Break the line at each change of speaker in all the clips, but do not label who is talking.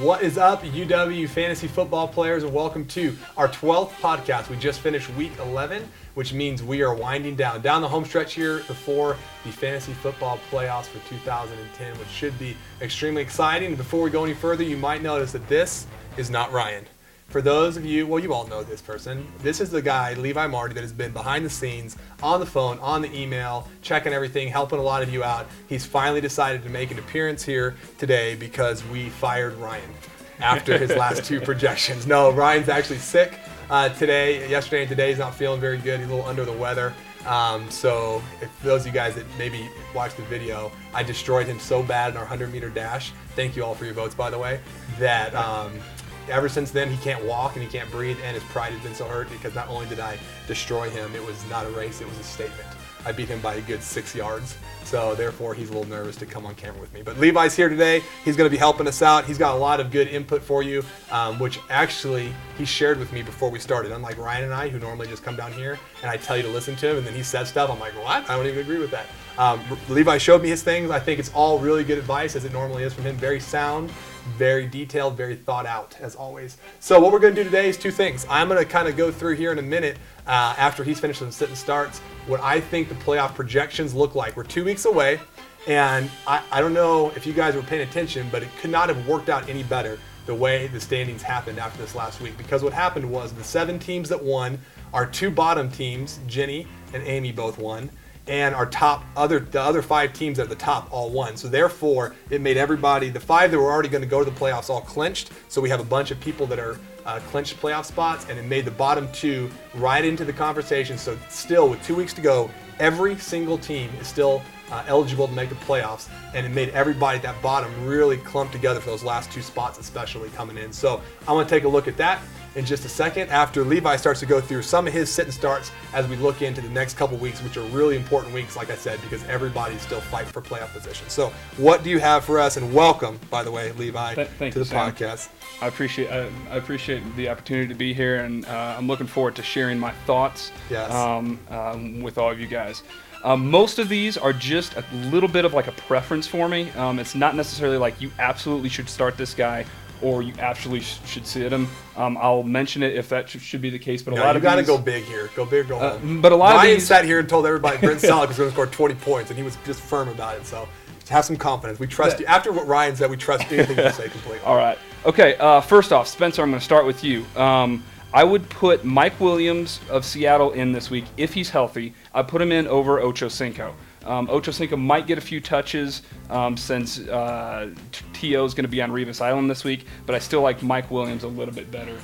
What is up, UW fantasy football players, and welcome to our 12th podcast. We just finished week 11, which means we are winding down the home stretch here before the fantasy football playoffs for 2010, which should be extremely exciting. Before we go any further, you might notice that this is not Ryan. For those of you, well, you all know this person. This is the guy, Levi Marty, that has been behind the scenes, on the phone, on the email, checking everything, helping a lot of you out. He's finally decided to make an appearance here today because we fired Ryan after his last two projections. No, Ryan's actually sick yesterday and today. He's not feeling very good. He's a little under the weather. So if those of you guys that maybe watched the video, I destroyed him so bad in our 100-meter dash. Thank you all for your votes, by the way, that ever since then, he can't walk and he can't breathe, and his pride has been so hurt because not only did I destroy him, it was not a race, it was a statement. I beat him by a good 6 yards, so therefore he's a little nervous to come on camera with me. But Levi's here today. He's going to be helping us out. He's got a lot of good input for you, which actually he shared with me before we started. Unlike Ryan and I, who normally just come down here and I tell you to listen to him, and then he says stuff, I'm like, what? I don't even agree with that. Levi showed me his things. I think it's all really good advice, as it normally is from him. Very sound, very detailed, very thought out, as always. So what we're going to do today is two things. I'm going to kind of go through here in a minute, after he's finished some sit and starts, what I think the playoff projections look like. We're 2 weeks away, and I don't know if you guys were paying attention, but it could not have worked out any better the way the standings happened after this last week. Because what happened was the 7 teams that won, our 2 bottom teams, Jenny and Amy, both won. And our the other 5 teams at the top all won. So therefore, it made everybody, the 5 that were already going to go to the playoffs, all clinched. So we have a bunch of people that are clinched playoff spots, and it made the bottom 2 right into the conversation. So still, with 2 weeks to go, every single team is still eligible to make the playoffs, and it made everybody at that bottom really clump together for those last 2 spots, especially coming in. So I'm going to take a look at that in just a second after Levi starts to go through some of his sit and starts as we look into the next couple weeks, which are really important weeks, like I said, because everybody's still fighting for playoff position. So what do you have for us? And welcome, by the way, Levi, to the podcast.
I appreciate the opportunity to be here, and I'm looking forward to sharing my thoughts with all of you guys. Most of these are just a little bit of like a preference for me. It's not necessarily like you absolutely should start this guy or you absolutely should sit him. I'll mention it if that should be the case. But a lot of
you got to go big here. Go big, go home.
But a lot
Ryan
of these
sat here and told everybody Brent Selleck was going to score 20 points, and he was just firm about it. So have some confidence. We trust you. After what Ryan said, we trust anything you say completely.
All right. Okay. First off, Spencer, I'm going to start with you. I would put Mike Williams of Seattle in this week if he's healthy. I'd put him in over Ocho Cinco. Ocho Cinco might get a few touches since T.O. is going to be on Revis Island this week, but I still like Mike Williams a little bit better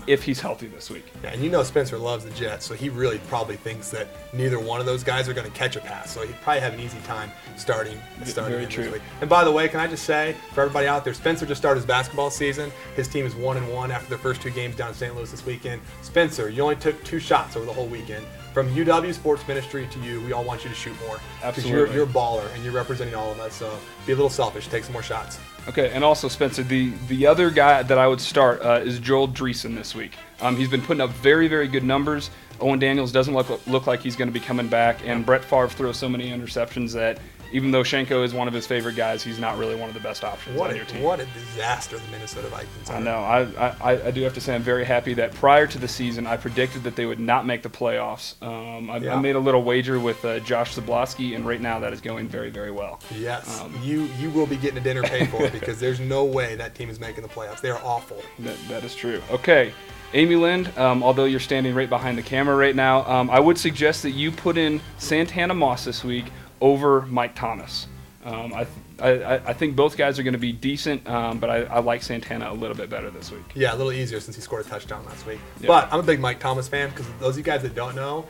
if he's healthy this week.
Yeah, and you know Spencer loves the Jets, so he really probably thinks that neither one of those guys are going to catch a pass, so he'd probably have an easy time starting
Very true.
this week. And by the way, can I just say, for everybody out there, Spencer just started his basketball season. His team is 1-1 after their first 2 games down in St. Louis this weekend. Spencer, you only took 2 shots over the whole weekend. From UW Sports Ministry to you, we all want you to shoot more.
Absolutely.
Because you're a baller, and you're representing all of us, so be a little selfish. Take some more shots.
Okay, and also, Spencer, the other guy that I would start is Joel Dreesen this week. He's been putting up very, very good numbers. Owen Daniels doesn't look like he's going to be coming back, and Brett Favre throws so many interceptions that even though Shenko is one of his favorite guys, he's not really one of the best options on your team.
What a disaster the Minnesota Vikings are.
I know. I do have to say I'm very happy that prior to the season, I predicted that they would not make the playoffs. I made a little wager with Josh Zablosky, and right now that is going very, very well.
Yes. You will be getting a dinner paid for it because there's no way that team is making the playoffs. They are awful.
That is true. Okay. Amy Lind, although you're standing right behind the camera right now, I would suggest that you put in Santana Moss this week over Mike Thomas. I think both guys are going to be decent, but I like Santana a little bit better this week.
Yeah, a little easier since he scored a touchdown last week.
Yep.
But I'm a big Mike Thomas fan because those of you guys that don't know,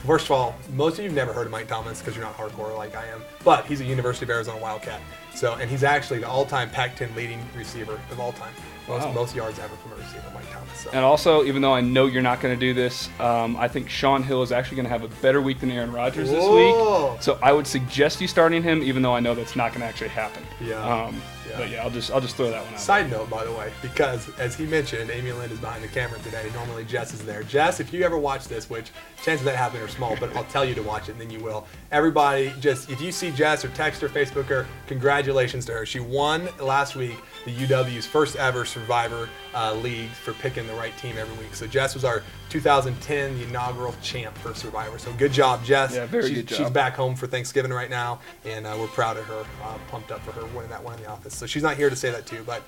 first of all, most of you have never heard of Mike Thomas because you're not hardcore like I am. But he's a University of Arizona Wildcat. And he's actually the all-time Pac-10 leading receiver of all time. Most yards ever from a receiver, Mike Thomas. So.
And also, even though I know you're not going to do this, I think Sean Hill is actually going to have a better week than Aaron Rodgers this week. So I would suggest you starting him, even though I know that's not going to actually happen.
Yeah.
But yeah, I'll just throw that one out.
Side note, by the way, because as he mentioned, Amy Lind is behind the camera today. Normally Jess is there. Jess, if you ever watch this, which chances of that happening are small, but I'll tell you to watch it and then you will. Everybody, just if you see Jess or text her, Facebook her, congratulate congratulations to her. She won last week the UW's first ever Survivor League for picking the right team every week. So Jess was our 2010 the inaugural champ for Survivor. So good job, Jess.
Yeah, very good job.
She's back home for Thanksgiving right now, and we're proud of her. Pumped up for her winning that one in the office. So she's not here to say that too, but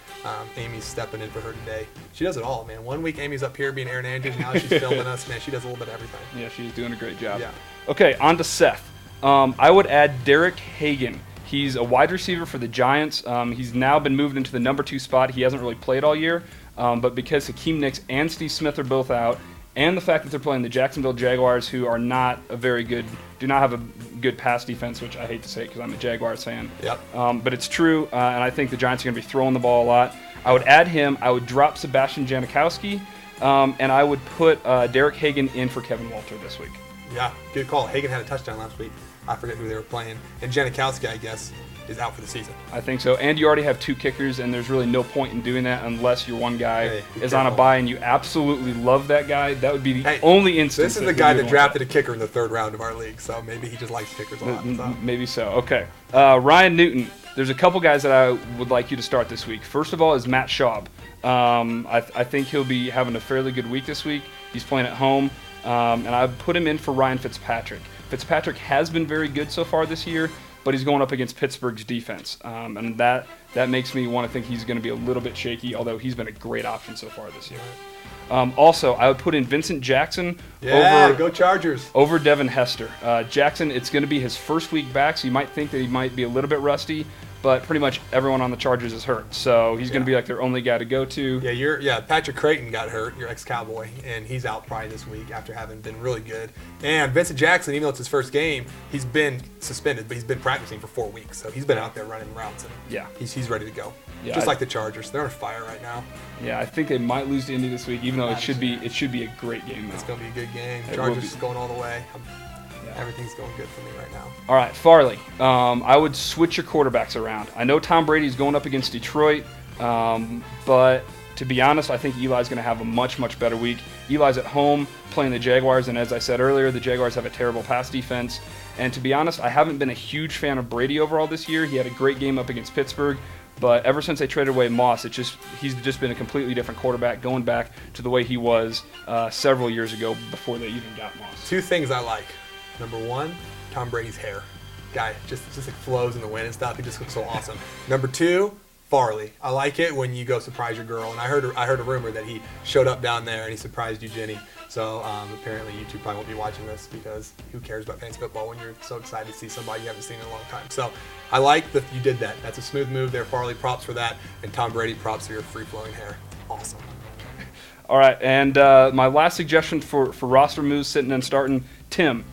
Amy's stepping in for her today. She does it all, man. One week Amy's up here being Aaron Andrews, now she's filming us. Man, she does a little bit of everything.
Yeah, she's doing a great job.
Yeah.
Okay, on to Seth. I would add Derek Hagan. He's a wide receiver for the Giants. He's now been moved into the number 2 spot. He hasn't really played all year, but because Hakeem Nicks and Steve Smith are both out, and the fact that they're playing the Jacksonville Jaguars, who are not a very good, do not have a good pass defense, which I hate to say because I'm a Jaguars fan.
Yep.
But it's true, and I think the Giants are going to be throwing the ball a lot. I would add him. I would drop Sebastian Janikowski, and I would put Derek Hagan in for Kevin Walter this week.
Yeah, good call. Hagan had a touchdown last week. I forget who they were playing. And Janikowski, I guess, is out for the season.
I think so. And you already have 2 kickers, and there's really no point in doing that unless your one guy is on a bye and you absolutely love that guy. That would be the only instance.
This is the guy that drafted a kicker in the 3rd round of our league, so maybe he just likes kickers a lot. So.
Maybe so. Okay. Ryan Newton. There's a couple guys that I would like you to start this week. First of all is Matt Schaub. I think he'll be having a fairly good week this week. He's playing at home, and I would put him in for Ryan Fitzpatrick. Fitzpatrick has been very good so far this year, but he's going up against Pittsburgh's defense, and that makes me want to think he's going to be a little bit shaky, although he's been a great option so far this year. Also, I would put in Vincent Jackson
go Chargers.
over Devin Hester. Jackson, it's going to be his first week back, so you might think that he might be a little bit rusty, but pretty much everyone on the Chargers is hurt, so he's going to be like their only guy to go to.
Yeah, Patrick Creighton got hurt, your ex-Cowboy, and he's out probably this week after having been really good. And Vincent Jackson, even though it's his first game, he's been suspended, but he's been practicing for 4 weeks, so he's been out there running routes, and he's ready to go. Yeah, just like the Chargers, they're on fire right now.
Yeah, I think they might lose to Indy this week, even though it should be a great game.
It's going to be a good game. Chargers is going all the way. Everything's going good for me right now.
All right, Farley. I would switch your quarterbacks around. I know Tom Brady's going up against Detroit, but to be honest, I think Eli's going to have a much, much better week. Eli's at home playing the Jaguars, and as I said earlier, the Jaguars have a terrible pass defense. And to be honest, I haven't been a huge fan of Brady overall this year. He had a great game up against Pittsburgh, but ever since they traded away Moss, he's just been a completely different quarterback, going back to the way he was several years ago before they even got Moss.
2 things I like. Number 1, Tom Brady's hair. Guy just like flows in the wind and stuff. He just looks so awesome. Number 2, Farley. I like it when you go surprise your girl. And I heard a rumor that he showed up down there and he surprised you, Jenny. So apparently you two probably won't be watching this because who cares about fantasy football when you're so excited to see somebody you haven't seen in a long time. So I like that you did that. That's a smooth move there, Farley. Props for that. And Tom Brady, props for your free-flowing hair. Awesome.
All right, and my last suggestion for roster moves sitting and starting, Tim.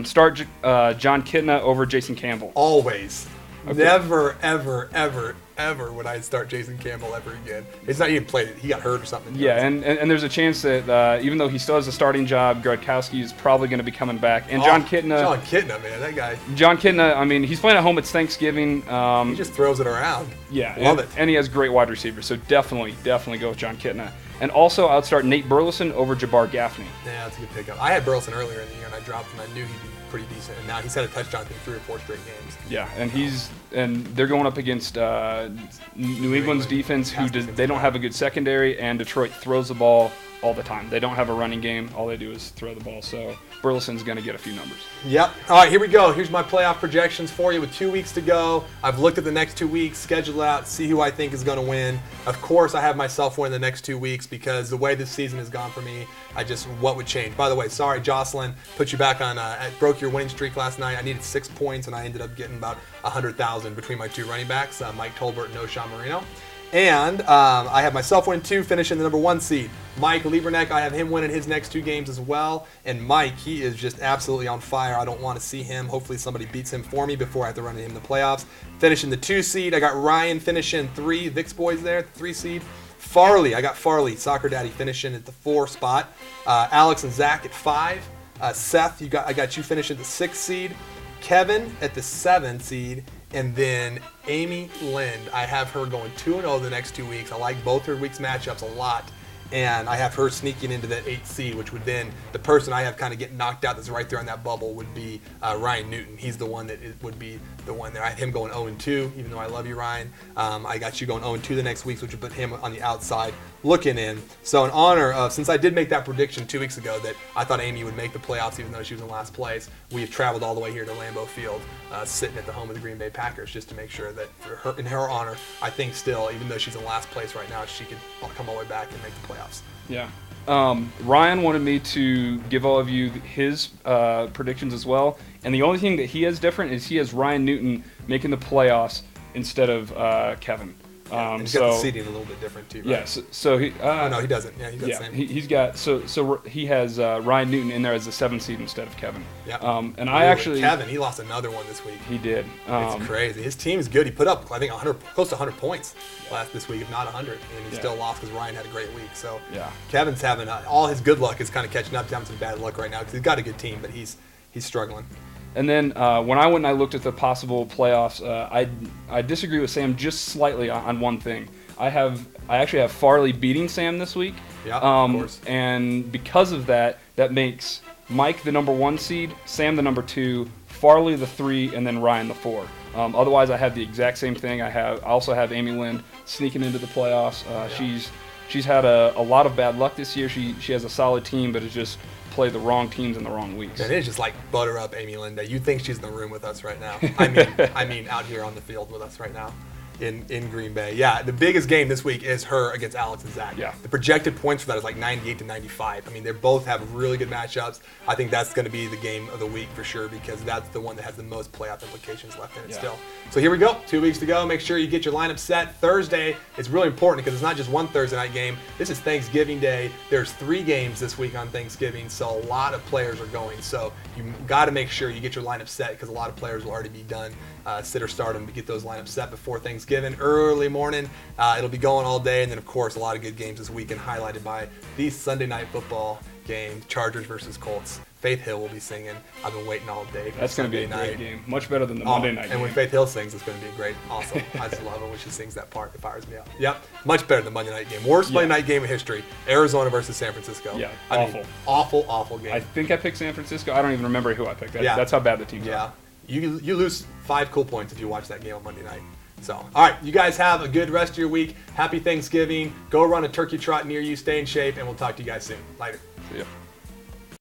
Start John Kitna over Jason Campbell.
Always. Okay. Never, ever, ever, ever would I start Jason Campbell ever again. It's not even played. He got hurt or something.
Yeah, and there's a chance that even though he still has a starting job, Gradkowski is probably going to be coming back. And John
Kitna, man, that guy.
John Kitna, I mean, he's playing at home. It's Thanksgiving.
He just throws it around.
Yeah.
Love it.
And he has great wide receivers, so definitely go with John Kitna. And also, I would start Nate Burleson over Jabbar Gaffney.
Yeah, that's a good pickup. I had Burleson earlier in the year, and I dropped him. I knew he'd be pretty decent, and now he's had a touchdown in 3 or 4 straight games.
Yeah, and they're going up against New England's defense, they don't have a good secondary, and Detroit throws the ball all the time. They don't have a running game. All they do is throw the ball. So Burleson's going to get a few numbers.
Yep. All right, here we go. Here's my playoff projections for you with 2 weeks to go. I've looked at the next 2 weeks, scheduled out, see who I think is going to win. Of course, I have myself win the next 2 weeks because the way this season has gone for me, what would change? By the way, sorry, Jocelyn, put you back on, broke your winning streak last night. I needed 6 points, and I ended up getting about 100,000 between my 2 running backs, Mike Tolbert and O'Shawn Marino. And I have myself win 2, finishing the number 1 seed. Mike Lieberneck, I have him winning his next 2 games as well. And Mike, he is just absolutely on fire. I don't want to see him. Hopefully somebody beats him for me before I have to run into him in the playoffs. Finishing the 2 seed. I got Ryan finishing 3. Vic's boys there, 3 seed. Farley, I got Farley, Soccer Daddy, finishing at the 4 spot. Alex and Zach at 5. Seth, I got you finishing the 6 seed. Kevin at the 7 seed. And then Amy Lind, I have her going 2-0 the next 2 weeks. I like both her weeks matchups a lot. And I have her sneaking into that 8th seed, which would then, the person I have kind of getting knocked out that's right there on that bubble would be Ryan Newton. He's the one that would be the one there. I have him going 0-2, even though I love you, Ryan. I got you going 0-2 the next week, which would put him on the outside looking in. So in honor of, since I did make that prediction 2 weeks ago that I thought Amy would make the playoffs even though she was in last place, we have traveled all the way here to Lambeau Field, sitting at the home of the Green Bay Packers, just to make sure that for her, in her honor, I think still, even though she's in last place right now, she could come all the way back and make the playoffs.
Yeah. Ryan wanted me to give all of you his predictions as well, and the only thing that he has different is he has Ryan Newton making the playoffs instead of Kevin.
And he's got the seating a little bit different too, right?
Yeah, so he.
Oh, no, he doesn't. Yeah, he's got the same.
He's got so he has Ryan Newton in there as the 7th seed instead of Kevin.
Yeah.
And
really,
I actually
Kevin, he lost another one this week.
He did.
It's crazy. His team is good. He put up, I think, close to 100 points this week, if not 100, and he still lost because Ryan had a great week. So Kevin's having all his good luck is kind of catching up to having some bad luck right now because he's got a good team, but he's struggling.
And then when I went and I looked at the possible playoffs, I disagree with Sam just slightly on one thing. I actually have Farley beating Sam this week.
Yeah, of course.
And because of that makes Mike the number 1 seed, Sam the number 2, Farley the 3, and then Ryan the 4. Otherwise, I have the exact same thing. I also have Amy Lind sneaking into the playoffs. She's had a lot of bad luck this year. She has a solid team, but it's just play the wrong teams in the wrong weeks.
And it's just like butter up Amy Lind. You think she's in the room with us right now. I mean out here on the field with us right now in Green Bay. Yeah, the biggest game this week is her against Alex and Zach.
Yeah.
The projected points for that is like 98-95. I mean, they both have really good matchups. I think that's going to be the game of the week for sure because that's the one that has the most playoff implications left in it still. So here we go. 2 weeks to go. Make sure you get your lineup set. Thursday, it's really important because it's not just one Thursday night game. This is Thanksgiving Day. There's 3 games this week on Thanksgiving, so a lot of players are going. So you got to make sure you get your lineup set because a lot of players will already be done. Sit or start them to get those lineups set before Thanksgiving, early morning. It'll be going all day, and then of course a lot of good games this weekend, highlighted by these Sunday night football games: Chargers versus Colts. Faith Hill will be singing. I've been waiting all day.
That's going to be a great game, much better than the Monday night game.
And when Faith Hill sings, it's going to be great. Awesome. I just love it when she sings that part. It fires me up. Yep, much better than the Monday night game. Worst Monday night game in history: Arizona versus San Francisco.
Yeah,
awful game.
I think I picked San Francisco. I don't even remember who I picked. That's how bad the teams are.
You lose 5 cool points if you watch that game on Monday night. So, all right, you guys have a good rest of your week. Happy Thanksgiving. Go run a turkey trot near you. Stay in shape, and we'll talk to you guys soon. Later.
See ya.